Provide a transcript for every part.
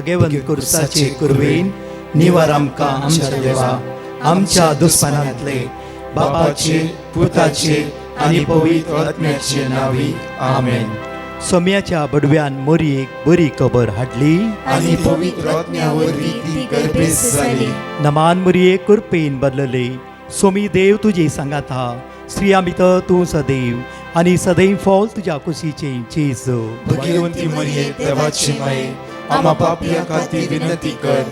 भाग्यवंत कुर्साचे कुरवेन निवार आमकां आमच्या देवा आमच्या दुस्मनांतले बापाचे पुताचे आनी पवित्र आत्म्याचे नावी आमेन. सोम्याच्या बडव्यान मोरयेक बरी खबर हाडली आनी पवित्र आत्म्यावरवी ती गर्भेस जाली. नमान मोरये कुरपेन बदलले. सोमी देव तुजे सांगात हा. स्त्रिया भितर तूं सदैव आनी सदैव फॉल तुज्या कुशीचे जेजू. भाग्यवंती मरिये देवाची माये आम्हा पापियां खातीर विनंती कर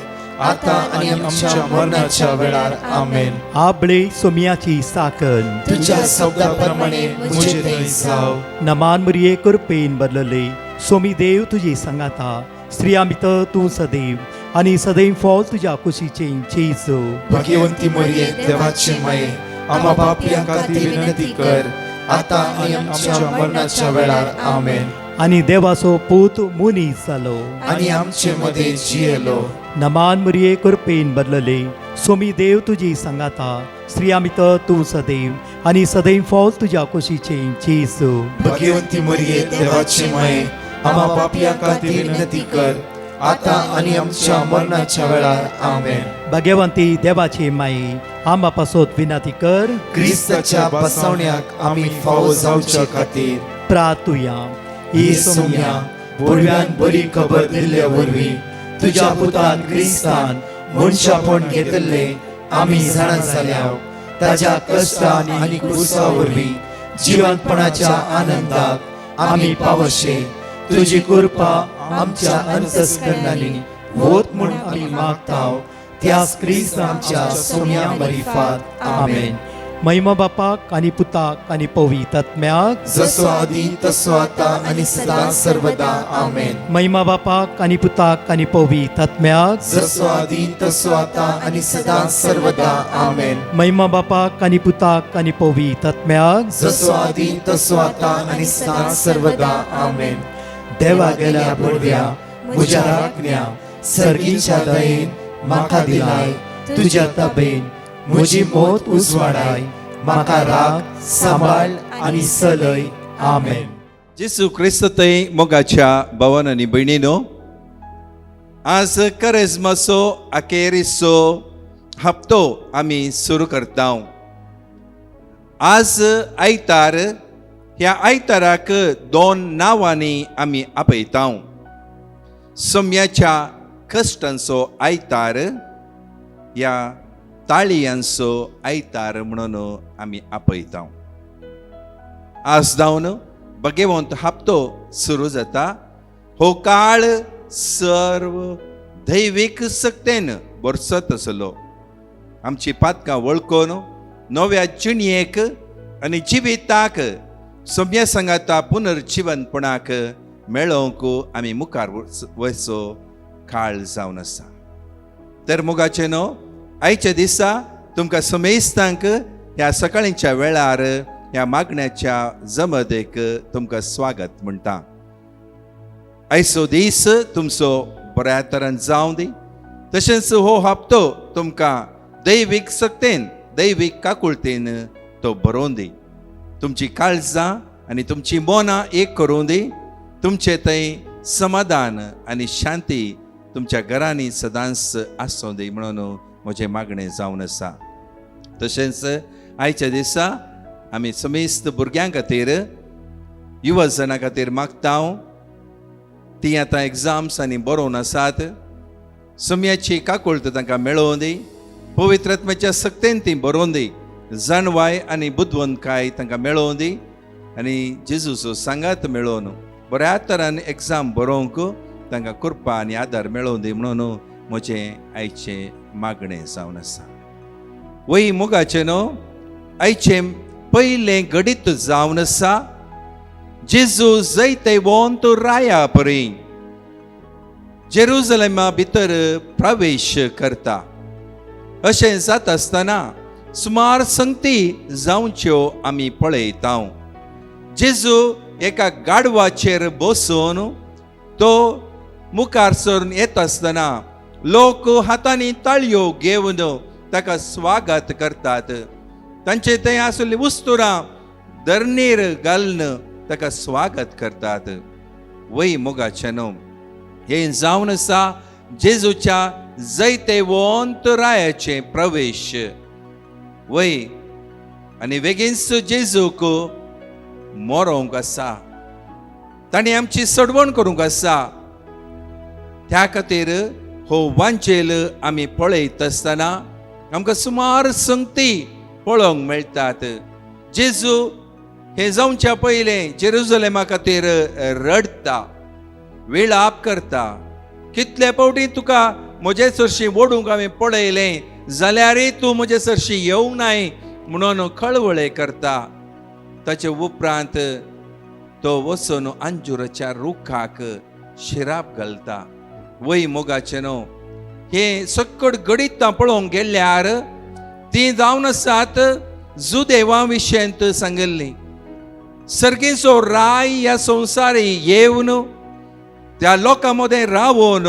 आता आनी आमच्या मरणाच्या वेळार आमेन. आबळे सोम्याची साकन तुझ्या शब्दाप्रमाणे मुझे थंय जाव. नमान मोरये कुरपेन बदलले. सोमी देव तुजे सांगात हा. स्त्रिया भितर तूं सदैव आनी सदैव फॉल तुज्या कुशीचे जेजू. भाग्यवंती मरिये देवाची माये आम्हा पापियां खातीर विनंती कर आता आनी आमच्या मरणाच्या वेळार आमेन. आनी देवाचो पूत मुनीस जालो. आनी आमचे मध्ये जियेलो. नमान मोरये कुरपेन बदलले. सोमी देव तुजी सांगात हा. स्त्रिया भितर तूं सदैव आनी सदैव फॉल तुज्या कुशीचे जेजू. भाग्यवंती मरिये देवाची माये आम्हा पापियां खातीर विनंती कर आता आनी आमच्या मरणाच्या वेळार आमेन. भाग्यवंती देवाचे माये आंबा पासोत विनंती कर. क्रिस्ताच्या बसवण्याक आमी फावो जावच्या खातीर प्रार्थुया. ही सोम्या बडव्यान बरी खबर दिल्ल्या वरवीं तुज्या पुतान क्रिस्तान मनशापण घेतले आमी जाणा जाल्याव ताज्या कश्टान आनी क्रुसा वरवीं जिवंतपणाच्या आनंदाक आमी पावशे. तुजी कृपा आमच्या अंतस्करणांनी होत म्हूण आमी मागताव. त्याच क्रिस्तांच्या सोम्या मरिफात आमेन. महिमा बापाक आनी पुताक आनी पवित्र आत्म्याक जसो आदी तसो आता आनी सदां सर्वदा आमेन. महिमा बापाक आनी पुताक आनी पवित्र आत्म्याक जसो आदी तसो आता आनी सदां सर्वदा आमेन. महिमा बापाक आनी पुताक आनी पवित्र आत्म्याक जसो आदी तसो आता आनी सदां सर्वदा आमेन. देवा गेल्या बडव्या म्हज्या राखण्या सर्गीच्या दयेन म्हाका दिलाय. तुज्या तबेन म्हजी मोत उजवाडाय. म्हाका राख सांबाळ आनी चलय. आमेन. जेसू क्रिस्तय मोगाच्या भावान आनी भयणीनो, आज करेजमाचो अखेरीचो हप्तो आमी सुरू करता. आज आयतार. ह्या आयताराक 2 नांवांनी आमी आपयता. सोम्याच्या कश्टांचो आयतार ह्या ताळयांचो आयतार म्हणून आमी आपयता. आज जावन भाग्यवंत हप्तो सुरू जाता. हो काळ सर्व दैवीक सक्तेन बरसत आसलो. आमची पातकां वळखून नव्या जिणयेक आनी जिविताक सोम्या सांगाता पुनर्जिवनपणाक मेळोवंक आमी मुखार वचो काळ जावन आसा. तर मोगाचे न्हू, आयच्या दिसा तुमकां समेस्तांक ह्या सकाळीच्या वेळार ह्या मागण्याच्या जमदेक तुमकां स्वागत म्हणटा. आयचो दीस तुमचो बऱ्या तरेन जावं दी. तशेंच हो हप्तो तुमकां दैवीक सक्तेन दैवीक काकुळतेन तो भरोवन दी. तुमची काळजां आनी तुमची मनां एक करूं दी. तुमचे थंय समाधान आनी शांती तुमच्या घरांनी सदांच आसूं दी म्हणून म्हजें मागणें जावन आसा. तशेंच आयच्या दिसा आमी समेस्त भुरग्यां खातीर युवजनां खातीर मागता. ती आतां एग्जाम्स आनी बरोवन आसात. सोम्याची काकुळट तांकां मेळोवन दी. पवित्र आत्म्याच्या सक्तेन ती बरोवन दी. जाणवाय आनी बुद्वंतकाय तांकां मेळोवन दी. आनी जेजूचो सांगात मेळोवन बऱ्या तरेन एग्जाम बरोवंक तांकां कृपा आनी आदार मेळोवन दी म्हणून म्हजें आयचें मागणें जावन आसा. वय मोगाचें न्हू, आयचें पयलें घडीत जावन आसा. जेजू जैते वोंत राया परी जेरुजलेमा भितर प्रवेश करता. अशें जाता आसतना सुमार संगती जावच्यो आमी पळयता. जेजू एका गाडवाचेर बसून तो मुखार सरून येता आसतना लोक हातांनी ताळयो घेवन ताका स्वागत करतात. तांचे थंय आसली वस्तुरां धरणीर घालून ताका स्वागत करतात. वय मोगाचें न्हू, हें जावन आसा जेजूच्या जैतेवंत रायाचे प्रवेश वय आनी बेगीनच जेजूक मोरोंक आसा, ताणी आमची सडवण करूंक आसा. त्या खातीर हो वांचेल आमी पळयत आसतना आमकां सुमार संगती पळोवंक मेळटात. जेजू हे जावच्या पयलें जेरुजलेमा खातीर रडटा, विलाप करता. कितले फावटी तुका म्हजे चडशी ओडूंक हांवें पळयलें जाल्यारय तूं म्हजे चडशी येवंक नाय म्हणून कळवळे करता. ताचे उपरांत तो वचून अंजुराच्या रुखाक शिराप घालता. वय मोगाचें न्हू, हे सकट गणितां पळोवंक गेल्यार ती जावन आसात जुदेवा विशयंत सांगिल्ली. सर्गेचो राय ह्या संवसारी येवन त्या लोकां मदें रावून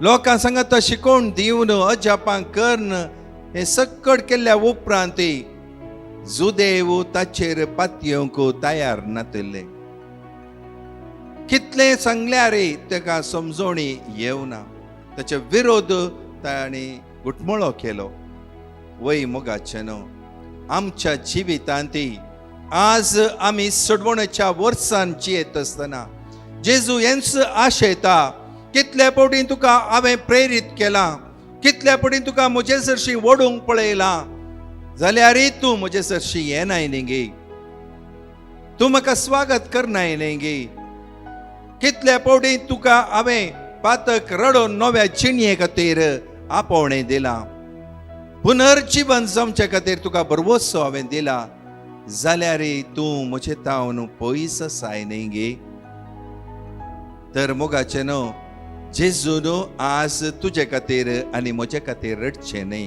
लोकां सांगता शिकोवन दिवन अजापां करन हे सकट केल्ल्या उपरांत जुदेव ताचेर पातयेवंक तयार नातले. कितले सांगल्यार ताका समजोवणी येवना. ताचे विरोध ताणी घुटमळो केलो. वय मोगाचें न्हू, आमच्या जिवितांत आज आमी सडवणेच्या वर्सांत जियेत आसतना जेजू हेंच आशेता. कितले फावटी तुका हांवें प्रेरीत केलां, कितले फावटी तुका म्हजे चडशी ओडूंक पळयलां जाल्यारय तूं म्हजे चडशी येनाय न्ही गे, तूं म्हाका स्वागत करनाय न्ही गे. कितले फावटी तुका हांवें पातक रडोवन नव्या जिणये खातीर आपोवणें दिलां, पुनर्जीवन जमचे खातीर तुका बरवोसो हांवें दिला, जाल्यारय तूं म्हजे तावन पयस आसाय न्ही गे. तर मोगाचें न्हू, जेजून आज तुजे खातीर आनी म्हजे खातीर रडचें न्ही.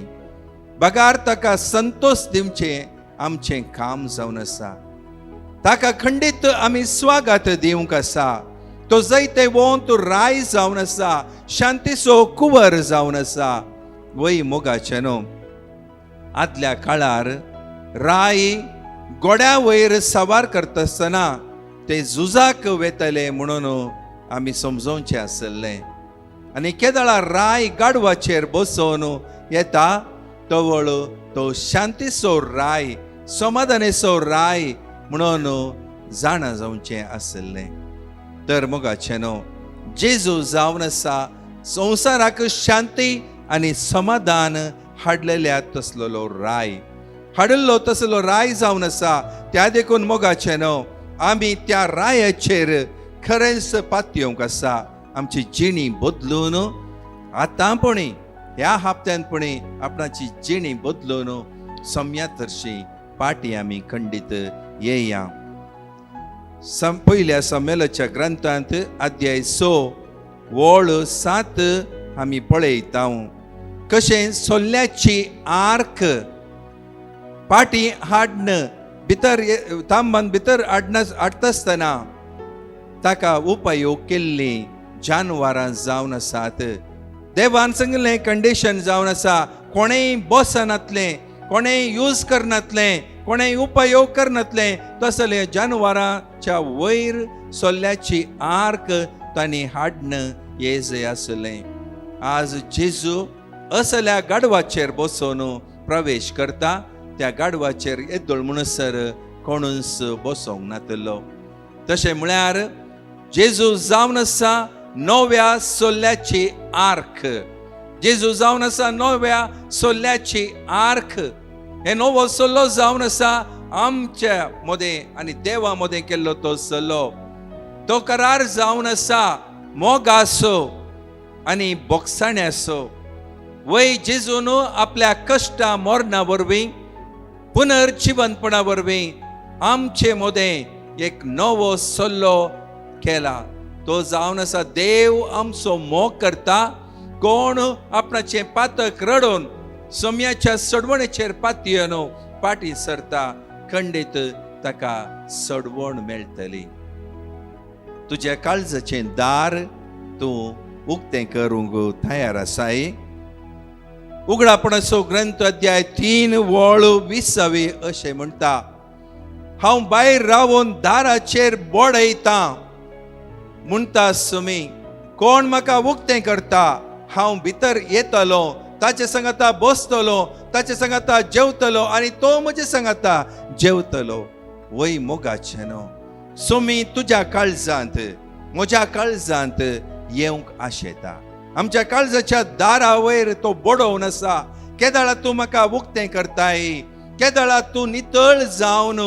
बगार ताका संतोष दिवचें आमचें काम जावन आसा. ताका खंडीत आमी स्वागत दिवंक आसा. तो जैते वोंत राय जावन आसा, शांतीचो कुंवर जावन आसा. वय मोगाचें न्हू, आदल्या काळार राय गोड्या वयर सवार करता आसतना ते झुजाक वेतले म्हणून आमी समजोवचें आसलें. आनी केदळा राय गाडवाचेर बसोवन येता तवळ तो शांतीचो राय, समाधानाचो राय म्हणून जाणा जावचें आसलें. तर मोगाचें न्हू, जेजू जावन आसा संवसाराक शांती आनी समाधान हाडलेल्या तसलो राय, हाडिल्लो तसलो राय जावन आसा. त्या देखून मोगाचें न्हू, आमी त्या रायाचेर खरेंच पातयेवंक आसा. आमची जिणी बदलून आतांपणी ह्या हप्त्यांपणी आपणाची जिणी बदलून सम्यातर्शी पाटी आमी खंडीत येया. पयल्या संमेलच्या ग्रंथांत अध्याय 6 वळ 7 आमी पळयता. कशें सोल्ल्याची आर्क पाटी हाडन भितर तांबान भितर हाडटा आसतना ताका उपयोग केल्ली जानवरां जावन आसात. देवान सांगिल्लें कंडिशन जावन आसा, कोणेय बसनातलें, कोणेय यूज करनातलें, कोणेय उपयोग करनातलें तसले जानवरांच्या वयर सोल्ल्याची आर्क तांणी हाडन येजय आसलें. आज जेजू असल्या गाडवाचेर बसोन प्रवेश करता. त्या गाडवाचेर येदोळ म्हणसर कोणूच बसोंक नातलो. तशें म्हळ्यार जेजू जावन आसा नव्या सोल्ल्याची आर्क. जेजू जावन आसा नव्या सोल्ल्याची आर्क. हे नवो सोल्लो जावन आसा आमच्या मदें आनी देवा मदें केल्लो तो सोल्लो. तो करार जावन आसा मोगाचो आनी बोगसाण्याचो. वय जेजून आपल्या कश्टा मोरणा वरवीं पुनर्जीवनपणा वरवीं आमचे मदें एक नवो सोल्लो केला. तो जावन आसा देव आमचो मोग करता. कोण आपणाचें पातक रडोवन सोम्याच्या सडवणेचेर पातयेवन पाटी सरता, खंडीत ताका सडवण मेळटली. तुज्या काळजाचें दार तूं उक्तें करूंक तयार आसाय. उगडापणाचो ग्रंथ अध्याय 3 वळ 20 अशें म्हणटा, हांव भायर रावून दाराचेर बोडयतां म्हणटा सुमी, कोण म्हाका उक्तें करता हांव भितर येतलो, ताचे संगता बसतलो, ताचे संगता जेवतलो आनी तो म्हजे संगता जेवतलो. वय मोगाचे न्हू, सोमी तुज्या काळजांत म्हज्या काळजांत येवंक आशेता. आमच्या काळजाच्या दारा वयर तो बडोवन आसा. केदाळा तूं म्हाका उक्तें करताय, केदाळा तूं नितळ जावन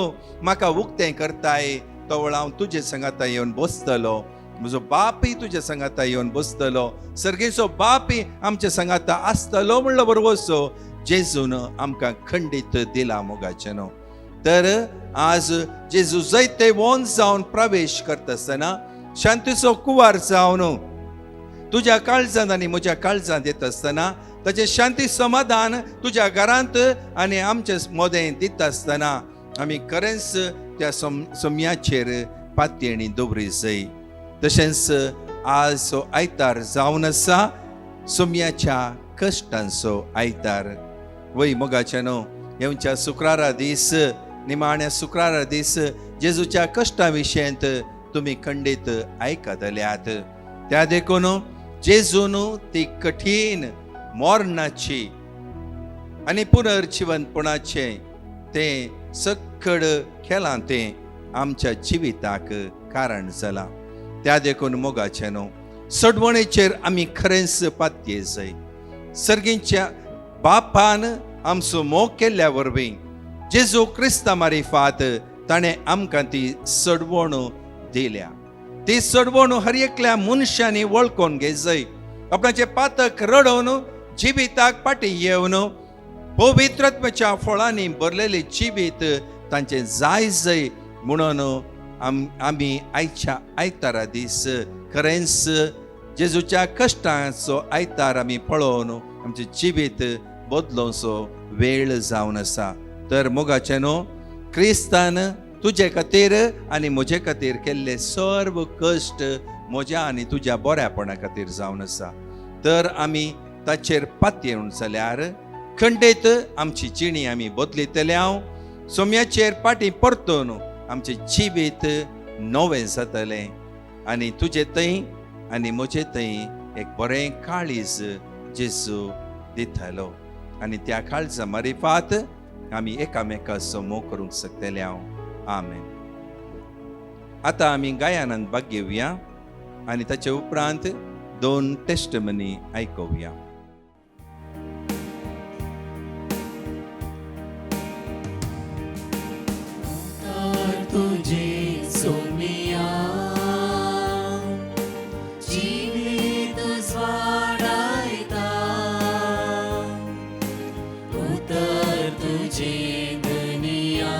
म्हाका उक्तें करताय, तो वेळ हांव तुजे संगता येवन बसतलो. म्हजो बापूय तुज्या संगता येवन बसतलो, सर्गेचो बापूय आमच्या संगता आसतलो म्हणलो बरोबर. जेजून आमकां खंडीत दिला मोगाचे न्हू. तर आज जेजू जायते वोन जावन प्रवेश करता आसतना शांतीचो कुवार जावन तुज्या काळजांत आनी म्हज्या काळजांत येता आसतना ताचें शांती समाधान तुज्या घरांत आनी आमच्या मोदें दिता आसतना आमी खरेंच त्या सोम्याचेर पातयेणी दवरी जाय. तशेंच आज सो आयतार जावन आसा सोम्याच्या कश्टांचो आयतार. वय मोगाचे न्हू, येवच्या शुक्रारा दीस, निमाण्या शुक्रारा दीस जेजूच्या कश्टां विशयंत तुमी खंडीत आयकतल्यात. त्या देखून जेजून ती कठीण मोरणाची आनी पुनर्जिवनपणाचे ते सखड केलां तें आमच्या जिविताक कारण जाला. त्या देखून मोगाचे न्हू, सडवणेचेर आमी खरेंच पातये जाय. सर्गीच्या बापान आमचो मोग केल्ल्या वरवीं जेजू क्रिस्ता मारिफात ताणें आमकां ती सडवण दिल्या. ती सडवण हर एकल्या मनशांनी वळखून घे जाय. आपणाचे पातक रडोवन जिविताक फाटी येवन पवित्रत्वाच्या फळांनी भरलेले जिवीत तांचे जाय म्हणून आमी आयच्या आयतारा दीस खरेंच जेजूच्या कश्टांचो आयतार आमी पळोवन आमचे जिवीत बदलोवचो वेळ जावन आसा. तर मोगाचे न्हू, क्रिस्तान तुजे खातीर आनी म्हजे खातीर केल्ले सर्व कश्ट म्हज्या आनी तुज्या बऱ्यापणा खातीर जावन आसा. तर आमी ताचेर पातयेवन जाल्यार खंडीत आमची जिणी आमी बदलितल्या. सोम्याचेर फाटीं परतून आमचें जिवीत नवें जातलें आनी तुजे थंय आनी म्हजे थंय एक बरें काळीज जेजू दितलो. आनी त्या काळजा मारिफात आमी एकामेकाचो मोग करूंक शकतले. आमेन. आतां आमी गायनांत भाग घेवया आनी ताचे उपरांत 2 टेस्टमनी आयकुया. तुझे सोमिया जिवीत स्वाडायता, उतर तुझे दुनिया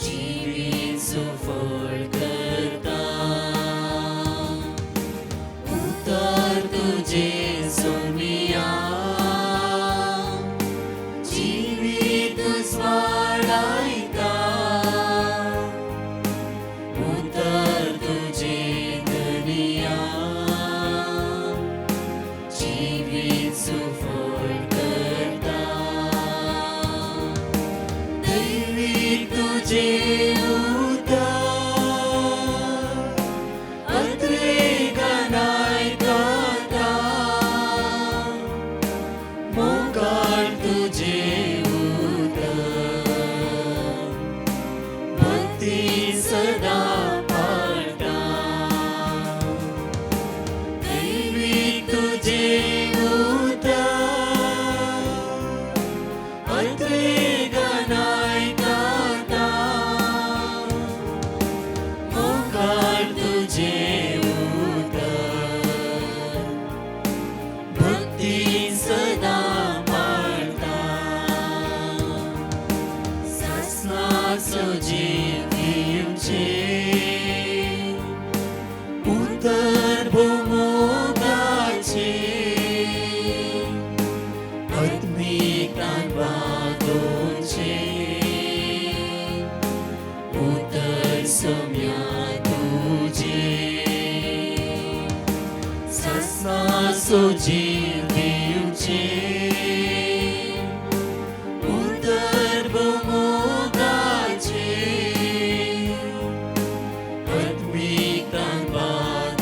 जिवीत सुफळ करता. उतर तुझे सोमिया जिवीत स्वाडायता, उतर तुझे दुनिया जिवीत सुफळ करता. दैवीक तुझे उतर अद्रेगानाय करता, मोगाळ तुझे सदा पाळटा. दैवीक तुझे उतर अद्रेगानाय करता, मोगाळ तुझे उतर भक्ती सदा पाळटा. सासनाचो जीव उतर भोमोगाचे आत्मिकान वागोचे, उतर सोम्या तुझे सासनाचो जीव दिवचे. उतर भोमोगाचे आत्मिकान वागोचे,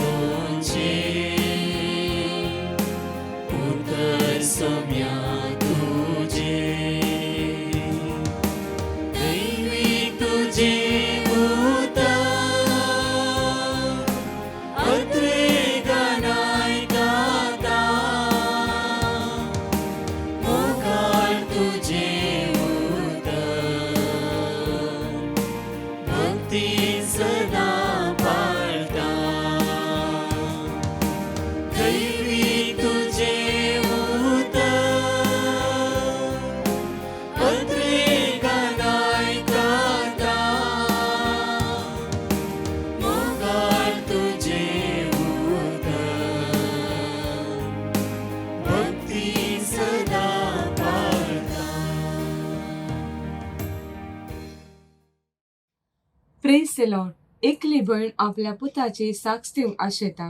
प्रेज द लॉर्ड. एकली भयण आपल्या पुताची साक्ष दिवंक आशेता.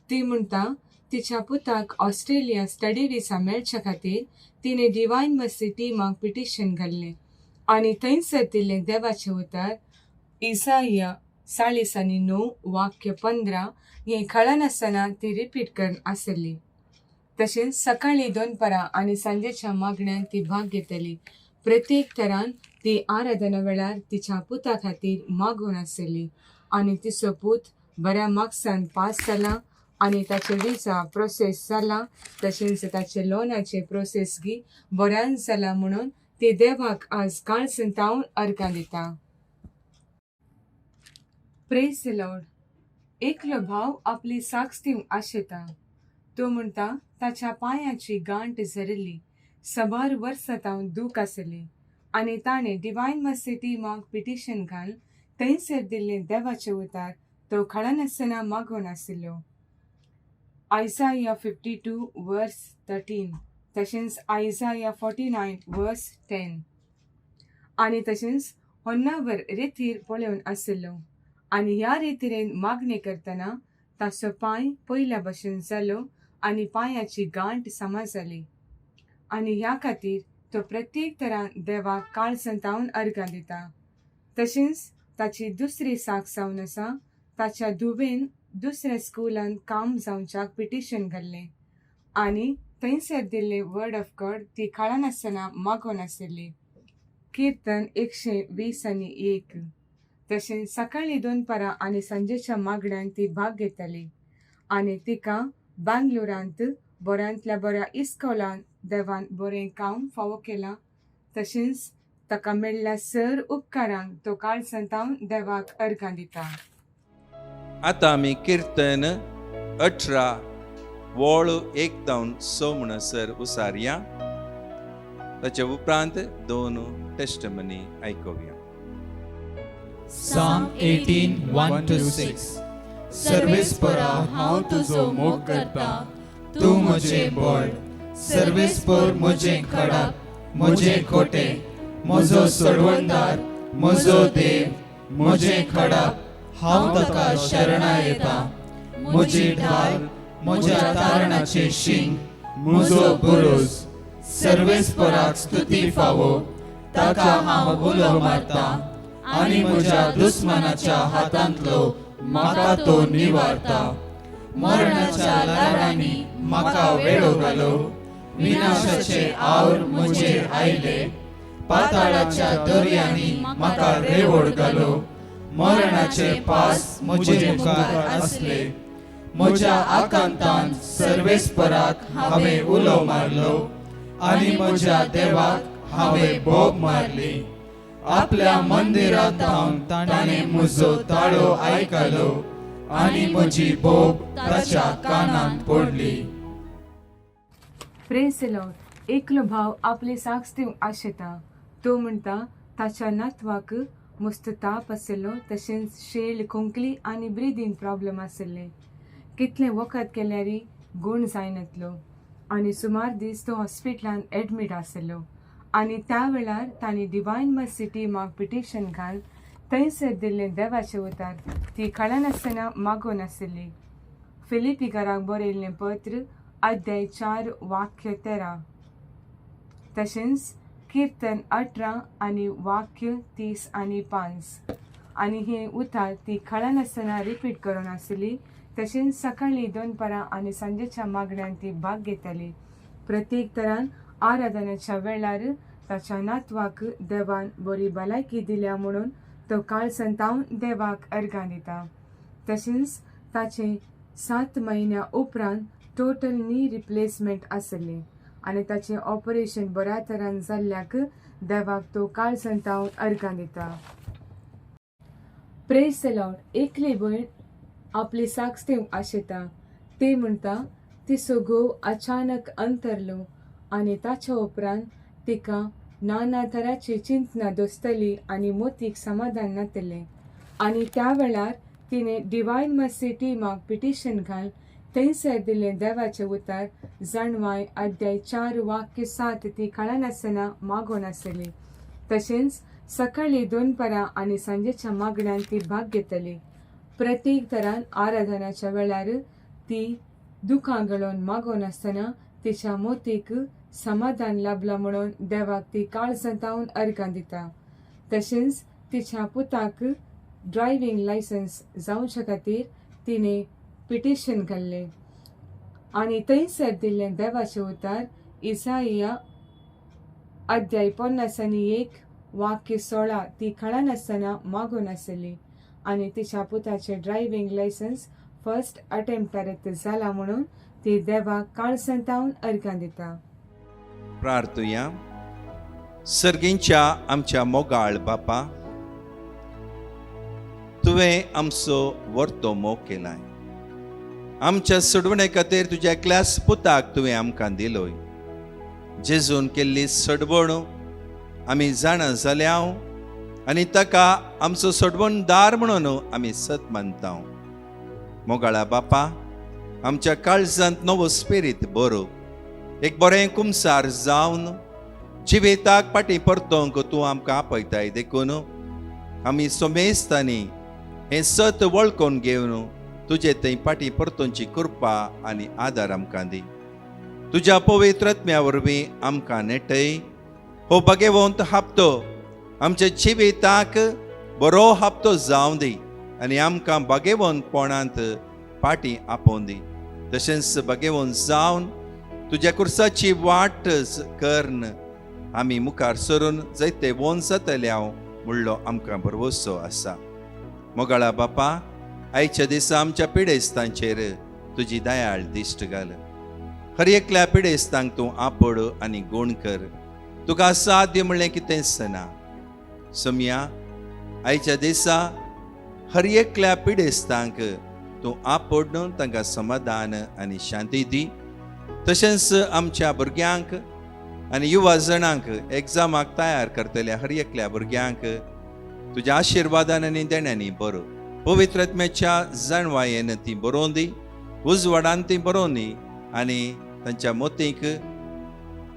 ती म्हणटा तिच्या पुताक ऑस्ट्रेलिया स्टडी विसा मेळच्या खातीर तिने डिवायन मर्सी टीमाक पिटिशन घाल्लें आनी थंयसर दिल्लें देवाचें उतर इसाया 40:9 वाक्य 15 हें कळनासतना ती रिपीट करन आसली. तशेंच सकाळीं 2 परां आनी सांजेच्या मागण्यांत ती भाग घेतली. प्रत्येक तरान ती आराधना वेळार तिच्या पुता खातीर मागून आसली आनी तिचो पूत बऱ्या मार्क्सान पास जाला आनी ताचे विजा प्रोसेस जाला. तशेंच ताचे लोनाचे प्रोसेसगी बऱ्यान जाला म्हणून ती देवाक आज काळ संतावन अर्गां दिता. Praise the Lord. एकलो भाव आपली साक्ष दिवंक आशेता. तो म्हणटा ताच्या पांयाची गांठ झरिल्ली. 6 वर्सां तावन दूख आसली आनी ताणें डिवायन मर्सी टीमाक पिटिशन घाल थंयसर दिल्लें देवाचें उतर तो कळनासतना मागून आशिल्लो. आयसाया 52:13 तशेंच आयसाया 49:10 आनी तशेंच होन्नावर रितीर पळोवन आशिल्लो. आनी ह्या रितीरेन मागणी करतना ताचो पांय पयल्या भशेन जालो आनी पांयाची गांठ समजली आनी ह्या खातीर तो प्रत्येक तरान देवाक काळ संतावन अर्गां दिता. तशेंच ताची दुसरी साक्ष जावन आसा. ताच्या धुवेन दुसऱ्या स्कुलान काम जावच्याक पिटिशन घाल्लें आनी थंयसर दिल्लें वर्ड ऑफ गॉड ती कळनासतना मागोन आशिल्ली. कीर्तन 120:1 तशेंच सकाळीं 2 परां आनी सांजेच्या मागण्यांत ती भाग घेतली आनी तिका बँगलोरांत बऱ्यांतल्या बऱ्या इस्कॉलान देवान बरें काम फावो केलां. तशेंच ताका मेळ्ळ्या सर उपकारांक तो काळ संतावन देवाक अर्गां दिता. आतां आमी कीर्तन 18 वोळ 1-6 म्हणसर उसारया. ताचे उपरांत 2 टेस्टमनी आयकुया. Psalm 18:1-6. सर्वेस्परा हांव तुजो मोग करता. तूं म्हजें बळ. सर्वेस्पर म्हजें खडाप, म्हजें खोटे, म्हजो सोडवणदार, म्हजो देव, म्हजें खडाप. हांव ताका शरणा येता. म्हजी ढाल, म्हज्या तारणाचें शिंग, म्हजो बुरूज. सर्वेस्पराक स्तुती फावो. ताका हांव उलो मारता आनी म्हज्या दुस्मनाच्या हातांतलो म्हाका तो निवारता. मरणाच्या लाडांनी म्हाका वेळो घालो. विनाशाचे आवर म्हजेर आयले. पाताळाच्या दर्यांनी म्हाका रेवोड घालो. मरणाचे पास म्हजे मुखार आसले. म्हज्या आकांतांत सर्वेस्पराक हांवें उलो मारलो आनी म्हज्या देवाक हांवें बोब मारली. आपल्या मंदिरांत धांवन ताणें म्हजो ताळो आयकलो आनी म्हजी बोब ताच्या कानांत पडली. Praise the Lord. एकलो भाव आपली साक्ष दिवंक आशेता. तो म्हणटा ताच्या नातवाक मस्त ताप आशिल्लो. तशेंच शेळ खोंकली आनी ब्रिदींग प्रॉब्लेम आशिल्ले. कितलें वखद केल्यारय गूण जायनातलो आनी सुमार दीस तो हॉस्पिटलान एडमीट आशिल्लो आनी त्या वेळार तांणी डिवायन मर्सी टीमाक पिटिशन घाल थंयसर दिल्लें देवाचें उतर ती कळनासतना मागोन आशिल्ली. फिलिपिकाराक बरयल्लें पत्र अध्याय 4 वाक्य 13 तशेंच कीर्तन 18 आनी वाक्य 30 आनी 5 आनी हें उतर ती कळनासतना रिपीट करून आशिल्ली. तशेंच सकाळीं 2 परां आनी सांजेच्या मागण्यांत ती भाग घेतली. प्रत्येक तरान आराधनाच्या वेळार ताच्या नातवाक देवान बरी भलायकी दिल्या म्हणून तो काळ संतावन देवाक अर्गां दिता. तशेंच ताचे 7 म्हयन्या उपरांत टोटल नी रिप्लेसमेंट आसले आनी ताचें ऑपरेशन बऱ्या तरान जाल्ल्याक देवाक तो काळ संतावन अर्गां दिता. Praise the Lord. एकली भयण आपली साक्ष दिवंक आशेता. ती म्हणटा तिचो घोव अचानक अंतरलो आनी ताच्या उपरांत तिका नाना तराची चिंतना दोस्तली आनी मोतीक समाधान नातलें आनी त्या वेळार तिणें डिवायन मर्सी टीमाक पिटिशन घाल थंयसर दिल्लें देवाचें उतर जाणवाय अध्याय 4 वाक्य 7 ती कळनासतना मागोन आसली तशेंच सकाळी 2 परां आनी सांजेच्या मागण्यांत ती भाग घेतली. प्रत्येक तरान आराधनाच्या वेळार ती दुखां गळोवन मागोन आसतना तिच्या मोतीक समाधान लाभला म्हणून देवाक ती काळजांतावन अर्गां दिता. तशेंच तिच्या पुताक ड्रायव्हिंग लायसन्स जावच्या खातीर तिने पिटिशन घाल्लें. आनी थंयसर दिल्लें देवाचें उतार इसाइया अध्याय 51 वाक्य 16 ती कळनासतना मागून आसली आनी तिच्या पुताचें ड्रायव्हिंग लायसन्स फर्स्ट अटेम्प्टार जाला म्हणून ती देवाक काळजांतावन अर्गां दिता. प्रार्थुया. सर्गींच्या आमच्या मोगाळ बापा, तुवें आमचो वर्तो मोग केलाय. आमच्या सोडवणे खातीर तुज्या एकल्याच पुताक तुवें आमकां दिलोय. जेजून केल्ली सोडवण आमी जाणा जाल्या आनी ताका आमचो सोडवणदार म्हणून आमी सत मानता. मोगाळा बापा, आमच्या काळजांत नवो स्पिरीत बरो, एक बरें कुमसार जावन जिवेताक फाटीं परतोंक तूं आमकां आपयताय. देखून आमी सोमेस्तांनी हें सत वळखून घेवन तुजे थंय फाटीं परतोवची कृपा आनी आदार आमकां दी. तुज्या पवित्र आत्म्या वरवीं आमकां नेटय. हो भगवंत हप्तो आमच्या जिविताक बरो हप्तो जावं दी आनी आमकां भगवंतपणांत फाटीं आपोवन दी. तशेंच भगवंत जावन तुज्या कुर्साची वाट करन आमी मुखार सरून जायते वोन जातल्या म्हणलो आमकां भरवोसो आसा. मोगाळा बापा, आयच्या दिसा आमच्या पिडेस्तांचेर तुजी दयाळ दिश्ट घाल. हर एकल्या पिडेस्तांक तूं आपड आनी गूण कर. तुका साध्य म्हणलें कितेंच ना. सम्या, आयच्या दिसा हर एकल्या पिडेस्तांक तूं आपड तांकां समाधान आनी शांती दी. तशेंच आमच्या भुरग्यांक आनी युवा जणांक एग्जामाक तयार करतल्या हर एकल्या भुरग्यांक तुज्या आशिर्वादान आनी देण्यांनी बरो. पवित्र आत्म्याच्या जाणवायेन ती बरोवन दी, उजवाडान ती बरोवन दी आनी तांच्या मोतीक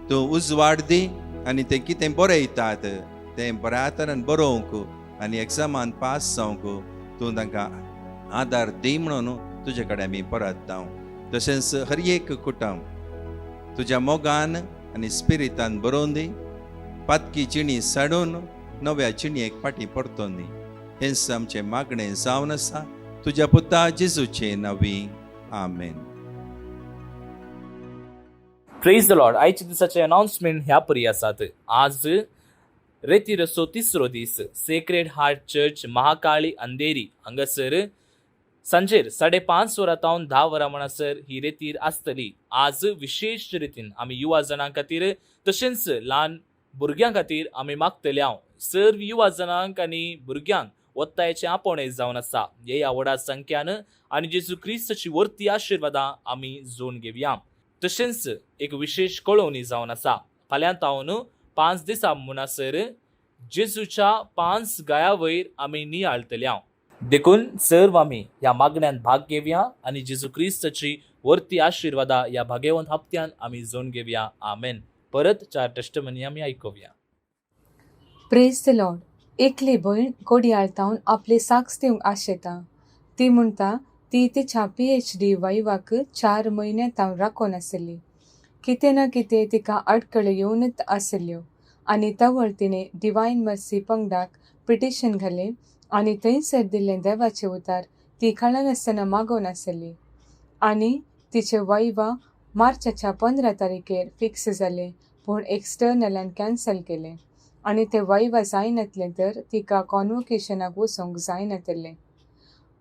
तूं उजवाड दी आनी ते कितें बरयतात तें बऱ्या तरेन बरोवंक आनी एग्जामान पास जावंक तूं तांकां आदार दी म्हणून तुजे कडेन आमी परतता. तशेंच हर एक कुटुंब तुज्या मोगान आनी स्पिरितान बरोवन दी. पातकी चिणी साडून नव्या चिणयेक फाटीं परतोवन दी. हेंच आमचें मागणें जावन आसा तुज्या पुता जेजूचे नांवी. आमेन. Praise the lord. आयच्या दिसाचे अनाउन्समेंट ह्या परी आसात. आज रेतीरसो 3रो दीस sacred heart church Mahakali Andheri हांगासर सांजेर 5:30 वरांतावन 10 वरां म्हणसर ही रेतीर आसतली. आज विशेष रितीन आमी युवा जणां खातीर तशेंच ल्हान भुरग्यां खातीर आमी मागतल्या सर्व युवा जणांक आनी भुरग्यांक वत्तायेचें आपोवणें जावन आसा. हे आवडा संख्यान आनी जेजू क्रिस्ताची वर्ती आशिर्वादां आमी जोडून घेवया. तशेंच एक विशेष कळोवणी जावन आसा. फाल्यांतावन 5 दिसां म्हणसर जेजूच्या 5 गाया वयर आमी नियाळतल्या. देखून सर्व आमी ह्या मागण्यांत भाग घेवया आनी जेजू क्रिस्ताची वर्ती आशिर्वादा ह्या भाग्यवंत हप्त्यान आमी जोडून घेवया. आमेन. परत 4 टेस्टमनी आमी आयकुया. Praise the Lord. एकली भयण कोडयाळतावन आपले साक्ष दिवंक आशेता. ती म्हणटा ती तिच्या PhD वैवाक 4 म्हयने तावन राखोन आसली. कितें ना कितें तिका अडकळ्यो येवनच आसल्यो आनी तवळ तिणें डिवायन मर्सी पंगडाक पिटिशन घालें आनी थंयसर दिल्लें देवाचें उतार ती कळनासतना मागोन आसली. आनी तिचें वैवा मार्चाच्या 15 तारखेर फिक्स जालें पूण एक्सटर्नलान कॅन्सल केलें आनी तें वैवा जायनातलें तर तिका कॉन्वोकेशनाक वचोंक जायनातलें.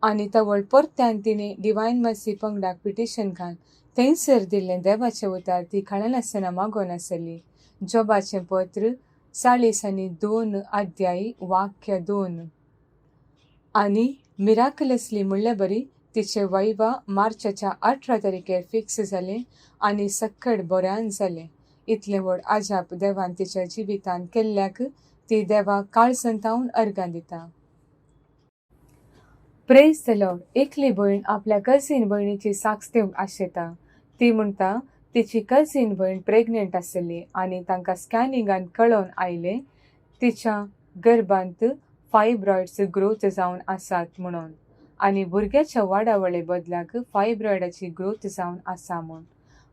आनी तवळ परत्यान तिणें डिवायन मर्सी पंगडाक पिटिशन घाल थंयसर दिल्लें देवाचें उतार ती कळनासतना मागोन आसली. जॉबाचें पत्र 40:2 अध्याय वाक्य 2. आनी मिराकलसली म्हणले बरी तिचें वैवा मार्चाच्या 18 तारखेर फिक्स जालें आनी सक्कड बऱ्यान जालें. इतलें व्हड आजाप देवान तिच्या जिवितान केल्ल्याक ती देवाक काळजांतावन अर्गां दिता. Praise the Lord. एकली भयण आपल्या कझीन भयणीची साक्ष दिवंक आशेता. ती म्हणटा तिची कझीन भयण प्रेग्नेंट आसली आनी तांकां स्कॅनिंगान कळोवन आयलें तिच्या गर्भांत फायब्रॉइड्स ग्रोथ जावन आसात म्हणून, आनी भुरग्याच्या वाडावळे बदलाक फायब्रॉइडाची ग्रोथ जावन आसा म्हूण.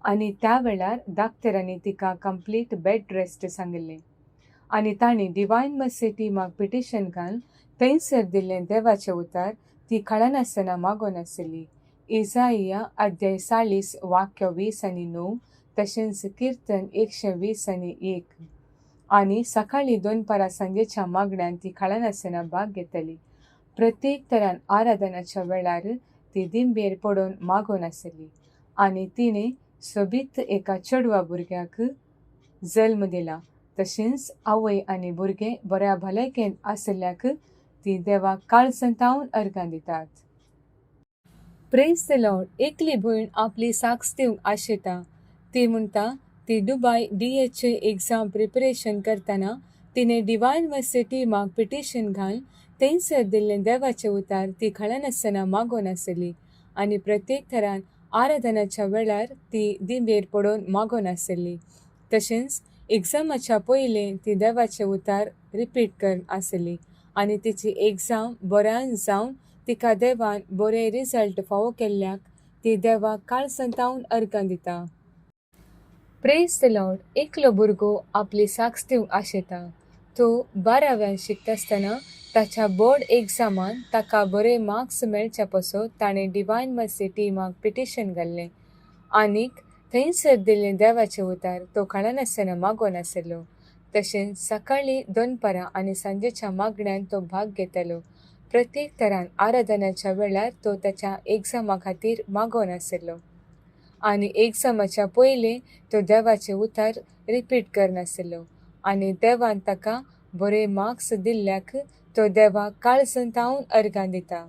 आनी त्या वेळार डाक्टरांनी तिका कंप्लीट बेड रेस्ट सांगले. आनी तांणी डिवायन मर्सी टिमाक पिटिशन घालून थंयसर दिल्लें देवाचें उतर ती कळनासतना मागोन आसली. इजाइया अध्याय 40 वाक्य 20 आनी 9, तशेंच कीर्तन 120 आनी 1. आनी सकाळी 2 परां सांजेच्या मागण्यान ती कळनासतना भाग घेतली. प्रत्येक तरान आराधनाच्या वेळार ती दिंबेर पडोवन मागोन आसली. आनी तिणें सोबीत एका चेडवा भुरग्याक जल्म दिला. तशेंच आवय आनी भुरगें बऱ्या भलायकेन आसल्याक ती देवाक काळजंतावन अर्गां दितात. Praise the Lord. एकली भयण आपली साक्ष दिवंक आशेता. ती म्हणटा ती दुबय DHA एग्जाम प्रिपरेशन करतना तिणें डिवायन मर्सी टिमाक पिटिशन घालून थंयसर दिल्लें देवाचें उतर ती कळनासतना मागोन आसली. आनी प्रत्येक तरान आराधनाच्या वेळार ती दिंबेर पडोवन मागोन आसली. तशेंच एग्जामाच्या पयलें ती देवाचें उतर रिपीट करन आसली. आनी तिची एग्जाम बऱ्यान जावन तिका देवान बरे रिजल्ट फावो केल्ल्याक ती देवाक काळजंतावन अर्गां दिता. Praise the Lord. एकलो भुरगो आपली साक्ष दिवंक आशेता. तो 12व्यान शिकता आसतना ताच्या बोर्ड एग्जामान ताका बरे मार्क्स मेळचे पासो ताणें डिवायन मर्सी टिमाक पिटिशन घाल्लें. आनीक थंयसर दिल्लें देवाचें उतर तो कळनासतना मागोन आसलो. तशेंच सकाळीं 2 परां आनी सांजेच्या मागण्यान तो भाग घेतलो. प्रत्येक तरान आराधनाच्या वेळार तो ताच्या एग्जामा खातीर मागोन आसलो. आनी एग्जामाच्या पयलें तो देवाचें उतर रिपीट करनासलो. आनी देवान ताका बरे मार्क्स दिल्ल्याक तो देवाक काळजंतावन अर्गां दिता.